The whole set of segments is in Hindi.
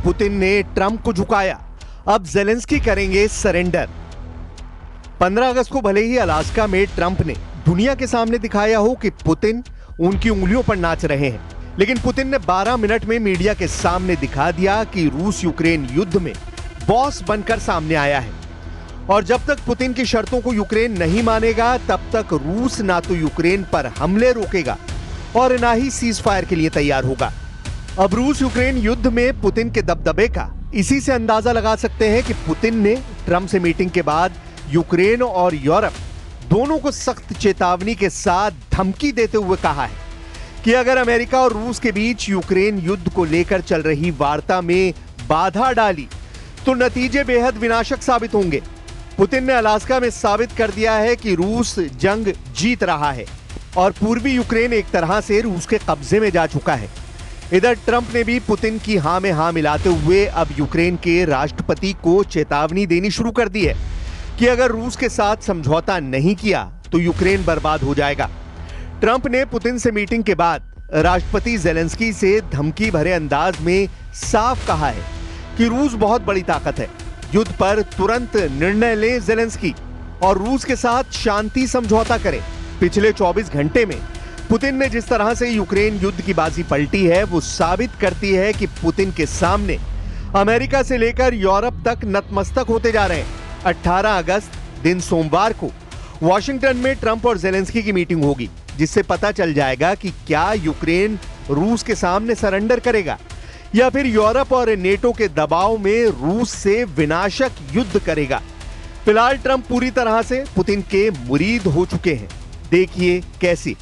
पुतिन ने ट्रंप को झुकाया, अब जेलेंस्की करेंगे सरेंडर। 15 अगस्त को भले ही अलास्का में ट्रंप ने दुनिया के सामने दिखाया हो कि पुतिन उनकी उंगलियों पर नाच रहे हैं, लेकिन पुतिन ने 12 मिनट में मीडिया के सामने दिखा दिया कि रूस यूक्रेन युद्ध में बॉस बनकर सामने आया है। और जब तक पुतिन की शर्तों को यूक्रेन नहीं मानेगा, तब तक रूस ना तो यूक्रेन पर हमले रोकेगा और ना ही सीज फायर के लिए तैयार होगा। अब रूस यूक्रेन युद्ध में पुतिन के दबदबे का इसी से अंदाजा लगा सकते हैं कि पुतिन ने ट्रंप से मीटिंग के बाद यूक्रेन और यूरोप दोनों को सख्त चेतावनी के साथ धमकी देते हुए कहा है कि अगर अमेरिका और रूस के बीच यूक्रेन युद्ध को लेकर चल रही वार्ता में बाधा डाली तो नतीजे बेहद विनाशक साबित होंगे। पुतिन ने अलास्का में साबित कर दिया है कि रूस जंग जीत रहा है और पूर्वी यूक्रेन एक तरह से रूस के कब्जे में जा चुका है। इधर ट्रंप ने भी पुतिन की हां में हां मिलाते हुए अब यूक्रेन के राष्ट्रपति को चेतावनी देनी शुरू कर दी है कि अगर रूस के साथ समझौता नहीं किया तो यूक्रेन बर्बाद हो जाएगा। ट्रंप ने पुतिन से मीटिंग के बाद राष्ट्रपति जेलेंस्की से धमकी भरे अंदाज में साफ कहा है कि रूस बहुत बड़ी ताकत है, युद्ध पर तुरंत निर्णय ले जेलेंस्की और रूस के साथ शांति समझौता करें। पिछले 24 घंटे में पुतिन ने जिस तरह से यूक्रेन युद्ध की बाजी पलटी है, वो साबित करती है कि पुतिन के सामने अमेरिका से लेकर यूरोप तक नतमस्तक होते जा रहे हैं। 18 अगस्त दिन सोमवार को वॉशिंगटन में ट्रंप और जेलेंस्की की मीटिंग होगी, जिससे पता चल जाएगा कि क्या यूक्रेन रूस के सामने सरेंडर करेगा या फिर यूरोप और नेटो के दबाव में रूस से विनाशक युद्ध करेगा। फिलहाल ट्रंप पूरी तरह से पुतिन के मुरीद हो चुके हैं। देखिए कैसे।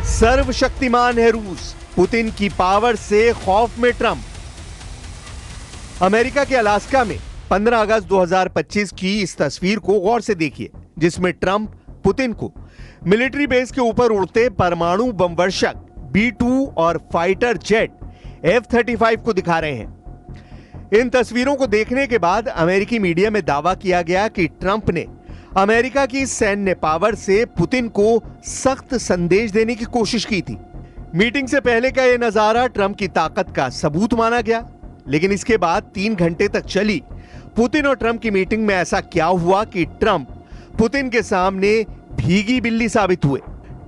सर्वशक्तिमान है रूस, पुतिन की पावर से खौफ में ट्रंप। अमेरिका के अलास्का में 15 अगस्त 2025 की इस तस्वीर को गौर से देखिए, जिसमें ट्रंप पुतिन को मिलिट्री बेस के ऊपर उड़ते परमाणु बम वर्षक B-2 और फाइटर जेट F-35 को दिखा रहे हैं। इन तस्वीरों को देखने के बाद अमेरिकी मीडिया में दावा किया गया कि ट्रंप ने अमेरिका की सैन्य पावर से पुतिन को सख्त संदेश देने की कोशिश की थी। मीटिंग से पहले का यह नजारा ट्रंप की ताकत का सबूत माना गया, लेकिन इसके बाद 3 घंटे तक चली पुतिन और ट्रंप की मीटिंग में ऐसा क्या हुआ कि ट्रंप पुतिन के सामने भीगी बिल्ली साबित हुए।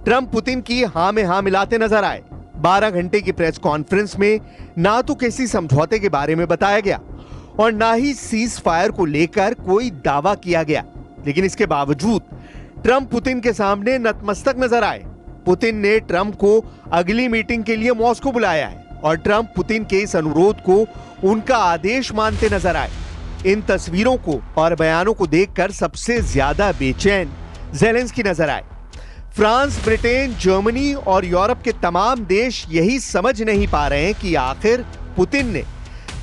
ट्रंप पुतिन की हां में हां मिलाते नजर आए। 12 घंटे की प्रेस कॉन्फ्रेंस में ना तो किसी समझौते के बारे में बताया गया और ना ही सीज फायर को लेकर कोई दावा किया गया, लेकिन इसके बावजूद ट्रंप पुतिन के सामने नतमस्तक नजर आए। पुतिन ने ट्रंप को अगली मीटिंग के लिए मॉस्को बुलाया है और ट्रंप पुतिन के इस अनुरोध को उनका आदेश मानते नजर आए। इन तस्वीरों को और बयानों को देखकर सबसे ज्यादा बेचैन जेलेंस्की नजर आए। फ्रांस, ब्रिटेन, जर्मनी और यूरोप के तमाम देश यही समझ नहीं पा रहे हैं कि आखिर पुतिन ने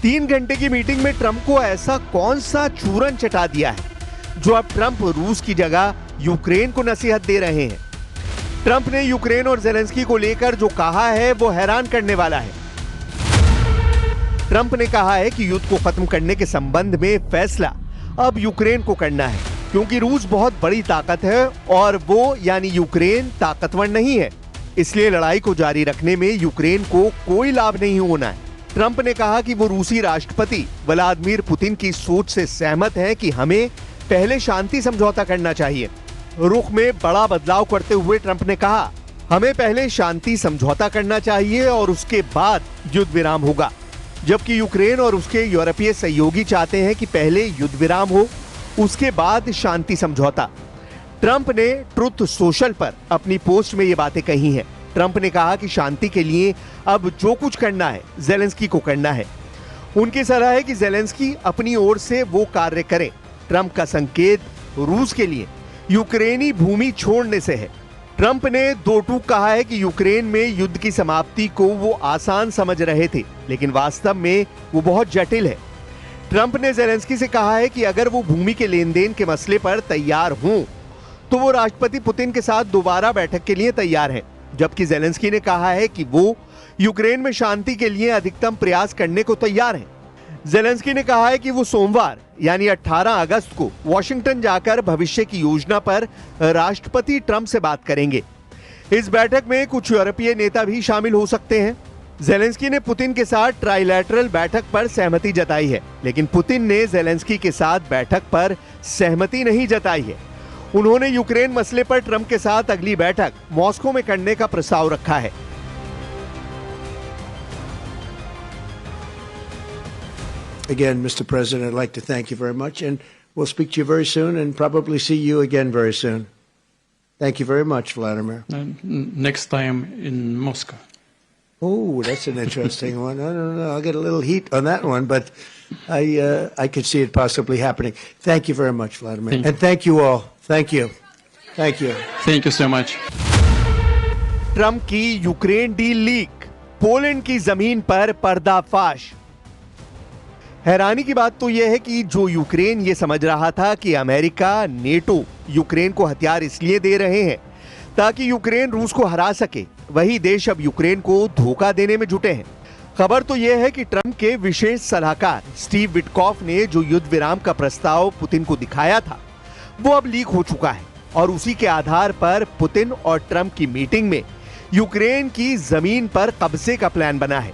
3 घंटे की मीटिंग में ट्रंप को ऐसा कौन सा चूरन चटा दिया है जो अब ट्रंप रूस की जगह यूक्रेन को नसीहत दे रहे हैं। ट्रंप ने यूक्रेन और जेलेंस्की को लेकर जो कहा है वो हैरान करने वाला है। ट्रंप ने कहा है कि युद्ध को खत्म करने के संबंध में फैसला अब यूक्रेन को करना है, क्योंकि रूस बहुत बड़ी ताकत है और वो यानी यूक्रेन ताकतवर नहीं है, इसलिए लड़ाई को जारी रखने में यूक्रेन को कोई लाभ नहीं होना है। ट्रंप ने कहा कि वो रूसी राष्ट्रपति व्लादिमीर पुतिन की सोच से सहमत हैं कि हमें पहले शांति समझौता करना चाहिए। रुख में बड़ा बदलाव करते हुए ट्रंप ने कहा, हमें पहले शांति समझौता करना चाहिए और उसके बाद युद्ध विराम होगा, जबकि यूक्रेन और उसके यूरोपीय सहयोगी चाहते हैं कि पहले युद्ध विराम हो, उसके बाद शांति समझौता। ट्रंप ने ट्रुथ सोशल पर अपनी पोस्ट में ये बातें कही हैं। ट्रंप ने कहा कि शांति के लिए अब जो कुछ करना है जेलेंस्की को करना है। उनकी सलाह है कि जेलेंस्की अपनी ओर से वो कार्य करें। ट्रंप का संकेत रूस के लिए यूक्रेनी भूमि छोड़ने से है। ट्रंप ने 2 टूक कहा है कि यूक्रेन में युद्ध की समाप्ति को वो आसान समझ रहे थे, लेकिन वास्तव में वो बहुत जटिल है। ट्रंप ने जेलेंस्की से कहा है कि अगर वो भूमि के लेन देन के मसले पर तैयार हों तो वो राष्ट्रपति पुतिन के साथ दोबारा बैठक के लिए तैयार हैं, जबकि जेलेंस्की ने कहा है कि वो यूक्रेन में शांति के लिए अधिकतम प्रयास करने को तैयार हैं। जेलेंस्की ने कहा है कि वो सोमवार यानी 18 अगस्त को वॉशिंगटन जाकर भविष्य की योजना पर राष्ट्रपति ट्रंप से बात करेंगे। इस बैठक में कुछ यूरोपीय नेता भी शामिल हो सकते हैं। जेलेंस्की ने पुतिन के साथ ट्राइलैटरल बैठक पर सहमति जताई है, लेकिन पुतिन ने जेलेंस्की के साथ बैठक पर सहमति नहीं जताई है। उन्होंने यूक्रेन मसले पर ट्रंप के साथ अगली बैठक मॉस्को में करने का प्रस्ताव रखा है। Again, Mr. President, I'd like to thank you very much, and we'll speak to you very soon and probably see you again very soon. Thank you very much, Vladimir. Next time in Moscow. Oh, that's an interesting one. I don't know. I'll get a little heat on that one, but I could see it possibly happening. Thank you very much, Vladimir. And thank you all. Thank you. Thank you. Thank you so much. Trump की यूक्रेन डील लीक, पोलैंड की जमीन पर पर्दाफाश। हैरानी की बात तो यह है कि जो यूक्रेन ये समझ रहा था कि अमेरिका, नेटो यूक्रेन को हथियार इसलिए दे रहे हैं ताकि यूक्रेन रूस को हरा सके, वही देश अब यूक्रेन को धोखा देने में जुटे हैं। खबर तो यह है कि ट्रंप के विशेष सलाहकार स्टीव विटकॉफ ने जो युद्ध विराम का प्रस्ताव पुतिन को दिखाया था, वो अब लीक हो चुका है और उसी के आधार पर पुतिन और ट्रंप की मीटिंग में यूक्रेन की जमीन पर कब्जे का प्लान बना है।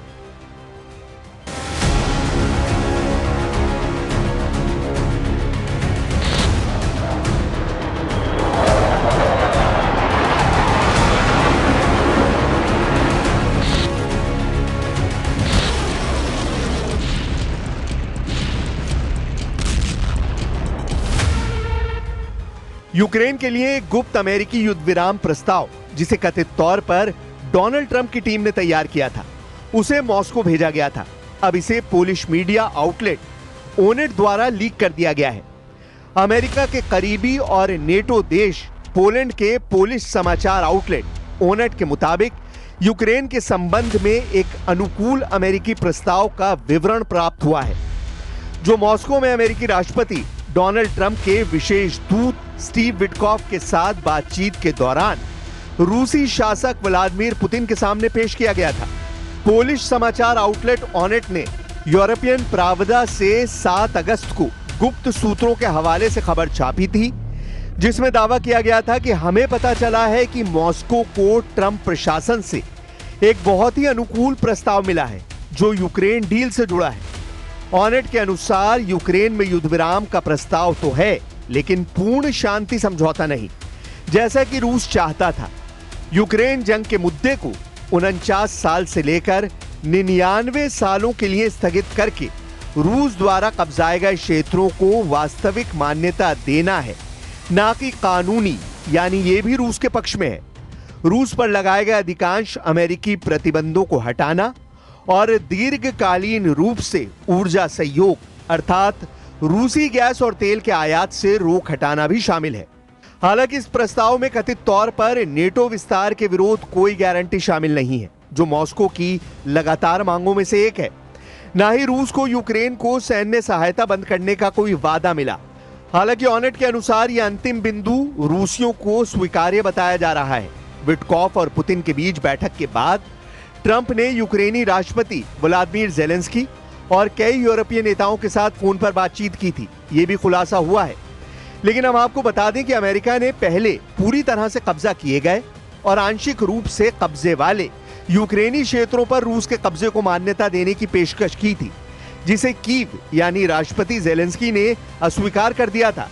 यूक्रेन के लिए एक गुप्त अमेरिकी युद्ध विराम प्रस्ताव, जिसे कथित तौर पर डोनाल्ड ट्रंप की टीम ने तैयार किया था, उसे मॉस्को भेजा गया था। अब इसे पोलिश मीडिया आउटलेट ओनेट द्वारा लीक कर दिया गया है। अमेरिका के करीबी और नेटो देश पोलैंड के पोलिश समाचार आउटलेट ओनेट के मुताबिक यूक्रेन के संबंध में एक अनुकूल अमेरिकी प्रस्ताव का विवरण प्राप्त हुआ है, जो मॉस्को में अमेरिकी राष्ट्रपति डोनाल्ड ट्रंप के विशेष दूत स्टीव विटकॉफ के साथ बातचीत के दौरान रूसी शासक व्लादिमीर पुतिन के सामने पेश किया गया था। पोलिश समाचार आउटलेट ऑनेट ने यूरोपियन प्रावदा से 7 अगस्त को गुप्त सूत्रों के हवाले से खबर छापी थी, जिसमें दावा किया गया था कि हमें पता चला है कि मॉस्को को ट्रंप प्रशासन से एक बहुत ही अनुकूल प्रस्ताव मिला है जो यूक्रेन डील से जुड़ा है। ऑनेट के अनुसार यूक्रेन में युद्ध विराम का प्रस्ताव तो है, लेकिन पूर्ण शांति समझौता नहीं, जैसा कि रूस चाहता था। यूक्रेन जंग के मुद्दे को 49 साल से लेकर 99 सालों के लिए स्थगित करके रूस द्वारा कब्जाए गए क्षेत्रों को वास्तविक मान्यता देना है, ना कि कानूनी, यानी ये भी रूस के पक्ष में है। रूस पर लगाए गए अधिकांश अमेरिकी प्रतिबंधों को हटाना और दीर्घकालीन रूप से ऊर्जा सहयोग अर्थात रूसी गैस और तेल के आयात से रोक हटाना भी शामिल है। हालांकि इस प्रस्ताव में कथित तौर पर नेटो विस्तार के विरोध कोई गारंटी शामिल नहीं है, जो मॉस्को की लगातार मांगों में से एक है। ना ही रूस को यूक्रेन को सैन्य सहायता बंद करने का कोई वादा मिला। हालांकि ऑनेट के अनुसार यह अंतिम बिंदु रूसियों को स्वीकार्य बताया जा रहा है। विटकॉफ और पुतिन के बीच बैठक के बाद ट्रंप ने यूक्रेनी राष्ट्रपति व्लादिमीर जेलेंस्की और कई यूरोपीय नेताओं के साथ फोन पर बातचीत की थी, ये भी खुलासा हुआ है। लेकिन हम आपको बता दें कि अमेरिका ने पहले पूरी तरह से कब्जा किए गए और आंशिक रूप से कब्जे वाले यूक्रेनी क्षेत्रों पर रूस के कब्जे को मान्यता देने की पेशकश की थी, जिसे कीव यानी राष्ट्रपति जेलेंस्की ने अस्वीकार कर दिया था।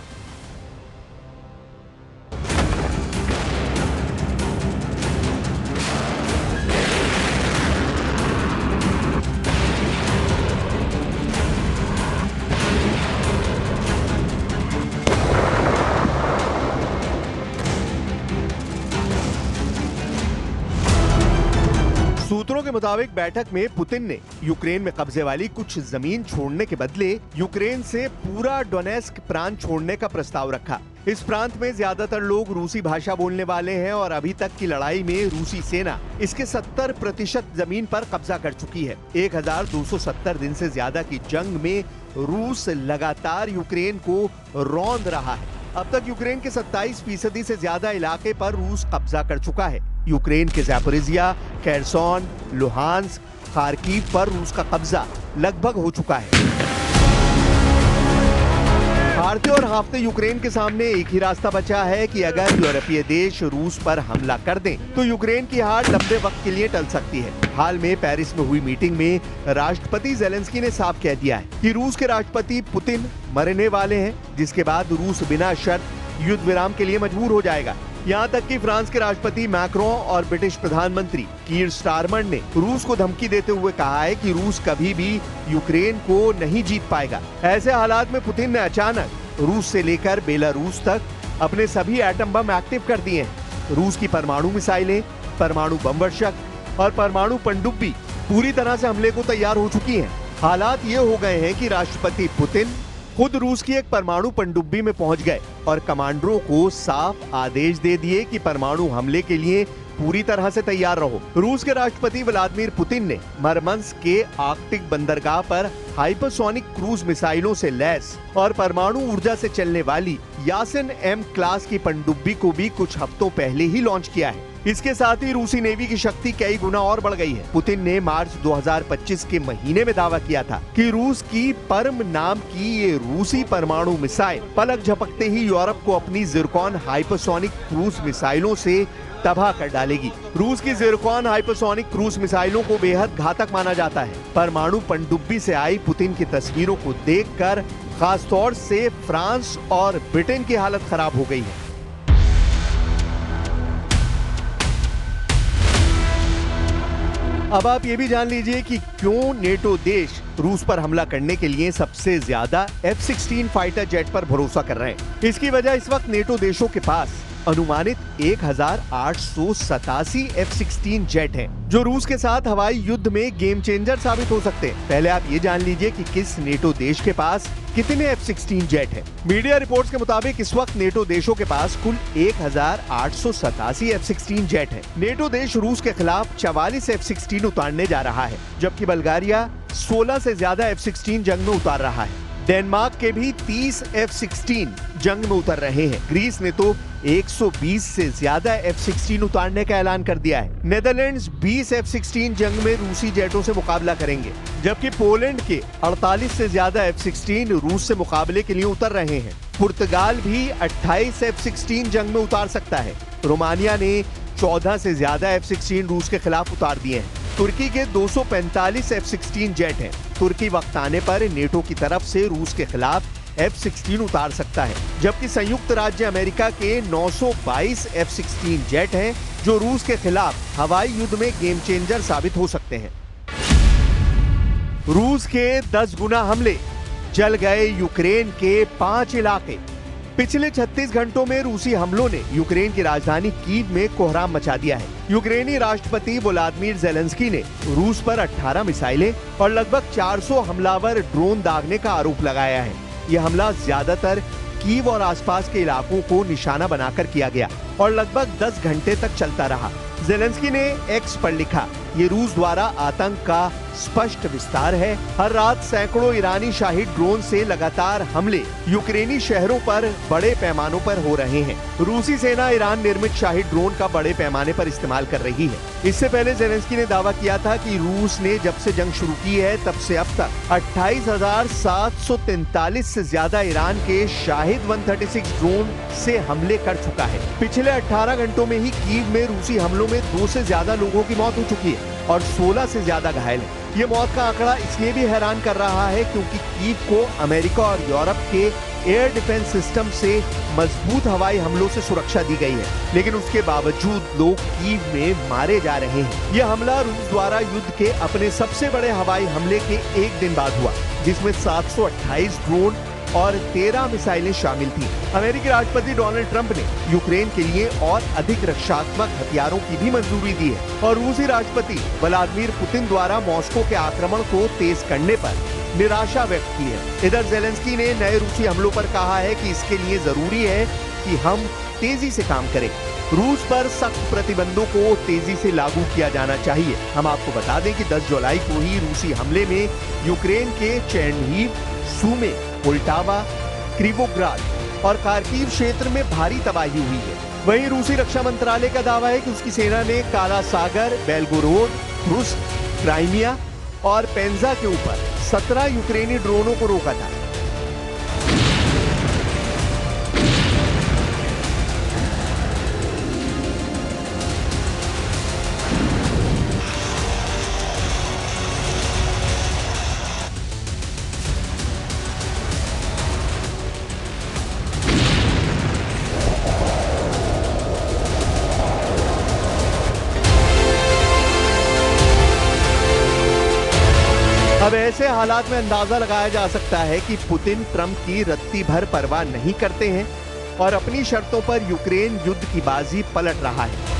सूत्रों के मुताबिक बैठक में पुतिन ने यूक्रेन में कब्जे वाली कुछ जमीन छोड़ने के बदले यूक्रेन से पूरा डोनेस्क प्रांत छोड़ने का प्रस्ताव रखा। इस प्रांत में ज्यादातर लोग रूसी भाषा बोलने वाले हैं और अभी तक की लड़ाई में रूसी सेना इसके 70% जमीन पर कब्जा कर चुकी है। 1270 दिन से ज्यादा की जंग में रूस लगातार यूक्रेन को रौंद रहा है। अब तक यूक्रेन के 27% से ज्यादा इलाके पर रूस कब्जा कर चुका है। यूक्रेन के ज़ैपोरिज़िया, खेरसोन, लुहांस्क, खार्किव पर रूस का कब्जा लगभग हो चुका है। हारते और हाफते यूक्रेन के सामने एक ही रास्ता बचा है कि अगर यूरोपीय देश रूस पर हमला कर दें तो यूक्रेन की हार लंबे वक्त के लिए टल सकती है। हाल में पेरिस में हुई मीटिंग में राष्ट्रपति जेलेंस्की ने साफ कह दिया है कि रूस के राष्ट्रपति पुतिन मरने वाले हैं, जिसके बाद रूस बिना शर्त युद्ध विराम के लिए मजबूर हो जाएगा। यहाँ तक कि फ्रांस के राष्ट्रपति मैक्रों और ब्रिटिश प्रधानमंत्री कीर स्टारमर ने रूस को धमकी देते हुए कहा है कि रूस कभी भी यूक्रेन को नहीं जीत पाएगा। ऐसे हालात में पुतिन ने अचानक रूस से लेकर बेलारूस तक अपने सभी एटम बम एक्टिव कर दिए हैं। रूस की परमाणु मिसाइलें, परमाणु बम वर्षक और परमाणु पनडुब्बी पूरी तरह से हमले को तैयार हो चुकी हैं। हालात ये हो गए हैं कि राष्ट्रपति पुतिन खुद रूस की एक परमाणु पनडुब्बी में पहुंच गए और कमांडरों को साफ आदेश दे दिए कि परमाणु हमले के लिए पूरी तरह से तैयार रहो। रूस के राष्ट्रपति व्लादिमीर पुतिन ने मरमंस्क के आर्कटिक बंदरगाह पर हाइपरसोनिक क्रूज मिसाइलों से लैस और परमाणु ऊर्जा से चलने वाली यासिन एम क्लास की पनडुब्बी को भी कुछ हफ्तों पहले ही लॉन्च किया है। इसके साथ ही रूसी नेवी की शक्ति कई गुना और बढ़ गई है। पुतिन ने मार्च 2025 के महीने में दावा किया था कि रूस की पर्म नाम की ये रूसी परमाणु मिसाइल पलक झपकते ही यूरोप को अपनी जिरकॉन हाइपरसोनिक क्रूज मिसाइलों से तबाह कर डालेगी। रूस की जिरकॉन हाइपरसोनिक क्रूज मिसाइलों को बेहद घातक माना जाता है। परमाणु पनडुब्बी से आई पुतिन की तस्वीरों को देखकर खासतौर से फ्रांस और ब्रिटेन की हालत खराब हो गई है। अब आप ये भी जान लीजिए कि क्यों नेटो देश रूस पर हमला करने के लिए सबसे ज्यादा F-16 फाइटर जेट पर भरोसा कर रहे हैं। इसकी वजह इस वक्त नेटो देशों के पास अनुमानित 1887 F-16 जेट हैं, जो रूस के साथ हवाई युद्ध में गेम चेंजर साबित हो सकते हैं। पहले आप ये जान लीजिए कि किस नेटो देश के पास कितने F-16 जेट हैं। मीडिया रिपोर्ट्स के मुताबिक इस वक्त नेटो देशों के पास कुल 1887 F-16 जेट हैं। नेटो देश रूस के खिलाफ 44 F-16 उतारने जा रहा है, जबकि बल्गारिया 16 से ज्यादा F-16 जंग में उतार रहा है। डेनमार्क के भी 30 F-16 जंग में उतर रहे हैं। ग्रीस ने तो 120 से ज्यादा F-16 उतारने का ऐलान कर दिया है। नेदरलैंड्स 20 F-16 जंग में रूसी जेटों से मुकाबला करेंगे, जबकि पोलैंड के 48 से ज्यादा F-16 रूस से मुकाबले के लिए उतर रहे हैं। पुर्तगाल भी 28 F-16 जंग में उतार सकता है। रोमानिया ने 14 से ज्यादा F-16 रूस के खिलाफ उतार दिए हैं। तुर्की के 245 F-16 जेट हैं। तुर्की वक्त आने पर नेटो की तरफ से रूस के खिलाफ F-16 उतार सकता है, जबकि संयुक्त राज्य अमेरिका के 922 F-16 जेट हैं, जो रूस के खिलाफ हवाई युद्ध में गेम चेंजर साबित हो सकते हैं। रूस के 10 गुना हमले, जल गए यूक्रेन के 5 इलाके। पिछले 36 घंटों में रूसी हमलों ने यूक्रेन की राजधानी कीव में कोहराम मचा दिया है। यूक्रेनी राष्ट्रपति व्लादिमीर जेलेंस्की ने रूस पर 18 मिसाइलें और लगभग 400 हमलावर ड्रोन दागने का आरोप लगाया है। यह हमला ज्यादातर कीव और आसपास के इलाकों को निशाना बनाकर किया गया और लगभग 10 घंटे तक चलता रहा। जेलेंस्की ने एक्स पर लिखा, ये रूस द्वारा आतंक का स्पष्ट विस्तार है। हर रात सैकड़ों ईरानी शाही ड्रोन से लगातार हमले यूक्रेनी शहरों पर बड़े पैमानों पर हो रहे हैं। रूसी सेना ईरान निर्मित शाही ड्रोन का बड़े पैमाने पर इस्तेमाल कर रही है। इससे पहले जेलेंस्की ने दावा किया था कि रूस ने जब से जंग शुरू की है तब से अब तक 28,743 से ज्यादा ईरान के शाहिद 136 ड्रोन से हमले कर चुका है। पिछले 18 घंटों में ही कीव में रूसी हमलों में 2 से ज्यादा लोगों की मौत हो चुकी है और 16 से ज्यादा घायल है। ये मौत का आंकड़ा इसलिए भी हैरान कर रहा है क्योंकि कीव को अमेरिका और यूरोप के एयर डिफेंस सिस्टम से मजबूत हवाई हमलों से सुरक्षा दी गई है, लेकिन उसके बावजूद लोग कीव में मारे जा रहे हैं। यह हमला रूस द्वारा युद्ध के अपने सबसे बड़े हवाई हमले के एक दिन बाद हुआ, जिसमें 728 ड्रोन और 13 मिसाइलें शामिल थीं। अमेरिकी राष्ट्रपति डोनाल्ड ट्रंप ने यूक्रेन के लिए और अधिक रक्षात्मक हथियारों की भी मंजूरी दी है और रूसी राष्ट्रपति व्लादिमीर पुतिन द्वारा मॉस्को के आक्रमण को तेज करने पर निराशा व्यक्त की है। इधर जेलेंस्की ने नए रूसी हमलों पर कहा है कि इसके लिए जरूरी है कि हम तेजी से काम करें। रूस पर सख्त प्रतिबंधों को तेजी से लागू किया जाना चाहिए। हम आपको बता दें कि 10 जुलाई को ही रूसी हमले में यूक्रेन के चेर्निहिव, सूमे, पोल्टावा, क्रीवोग्राद और खार्किव क्षेत्र में भारी तबाही हुई है। वहीं रूसी रक्षा मंत्रालय का दावा है कि उसकी सेना ने काला सागर, बेलगोरोड, रुस्क, क्राइमिया और पेंजा के ऊपर 17 यूक्रेनी ड्रोनों को रोका था। अब ऐसे हालात में अंदाजा लगाया जा सकता है कि पुतिन ट्रंप की रत्ती भर परवाह नहीं करते हैं और अपनी शर्तों पर यूक्रेन युद्ध की बाजी पलट रहा है।